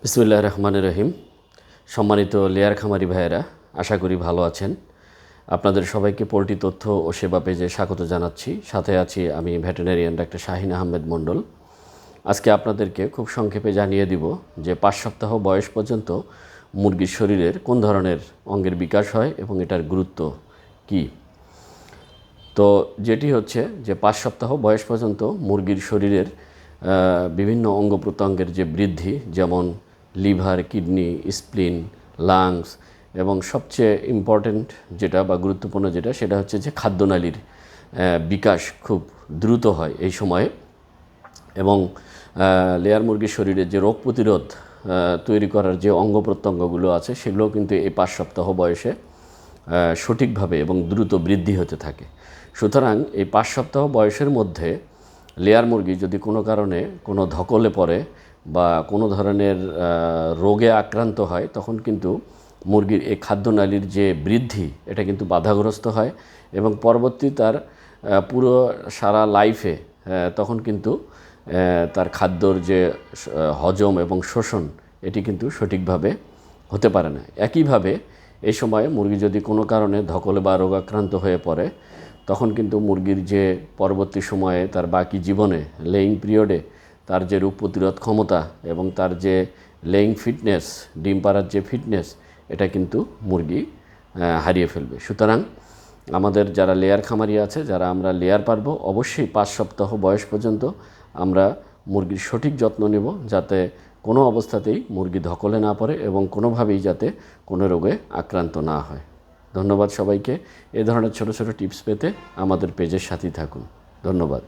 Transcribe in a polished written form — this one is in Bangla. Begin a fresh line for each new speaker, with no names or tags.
বিসমিল্লাহির রহমানির রহিম। সম্মানিত লেয়ার খামারি ভাইয়েরা, আশা করি ভালো আছেন। আপনাদের সবাইকে পোল্ট্রি তথ্য ও সেবা পেজে স্বাগত জানাচ্ছি। সাথে আছি আমি ভেটেরিনারিয়ান ডাক্তার শাহিন আহমেদ মণ্ডল। আজকে আপনাদেরকে খুব সংক্ষেপে জানিয়ে দিব যে 5 সপ্তাহ বয়স পর্যন্ত মুরগির শরীরের কোন ধরনের অঙ্গের বিকাশ হয় এবং এটার গুরুত্ব কী। তো যেটি হচ্ছে যে 5 সপ্তাহ বয়স পর্যন্ত মুরগির শরীরের বিভিন্ন অঙ্গ প্রত্যঙ্গের যে বৃদ্ধি, যেমন লিভার, কিডনি, স্প্লিন, লাংস এবং সবচেয়ে ইম্পর্ট্যান্ট যেটা বা গুরুত্বপূর্ণ যেটা সেটা হচ্ছে যে খাদ্যনালীর বিকাশ খুব দ্রুত হয় এই সময়ে। এবং লেয়ার মুরগির শরীরে যে রোগ প্রতিরোধ তৈরি করার যে অঙ্গ প্রত্যঙ্গগুলো আছে সেগুলোও কিন্তু এই 5 সপ্তাহ বয়সে সঠিকভাবে এবং দ্রুত বৃদ্ধি হতে থাকে। সুতরাং এই 5 সপ্তাহ বয়সের মধ্যে লেয়ার মুরগি যদি কোনো কারণে কোনো ধকলে পড়ে বা কোনো ধরনের রোগে আক্রান্ত হয়, তখন কিন্তু মুরগির এই খাদ্যনালীর যে বৃদ্ধি এটা কিন্তু বাধাগ্রস্ত হয় এবং পরবর্তী তার পুরো সারা লাইফে তখন কিন্তু তার খাদ্যর যে হজম এবং শোষণ এটি কিন্তু সঠিকভাবে হতে পারে না। একইভাবে এই সময়ে মুরগি যদি কোনো কারণে ধকলে বা রোগাক্রান্ত হয়ে পড়ে, তখন কিন্তু মুরগির যে পরবর্তী সময়ে তার বাকি জীবনে লেইং পিরিয়ডে তার যে রোগ প্রতিরোধ ক্ষমতা এবং তার যে লেইং ফিটনেস, ডিম পাড়ার যে ফিটনেস, এটা কিন্তু মুরগি হারিয়ে ফেলবে। সুতরাং আমাদের যারা লেয়ার খামারি আছে, যারা আমরা লেয়ার পারবো, অবশ্যই 5 সপ্তাহ বয়স পর্যন্ত আমরা মুরগির সঠিক যত্ন নেব, যাতে কোনো অবস্থাতেই মুরগি ধকলে না পড়ে এবং কোনোভাবেই যাতে কোনো রোগে আক্রান্ত না হয়। ধন্যবাদ সবাইকে। এ ধরনের ছোট ছোট টিপস পেতে আমাদের পেজের সাথেই থাকুন। ধন্যবাদ।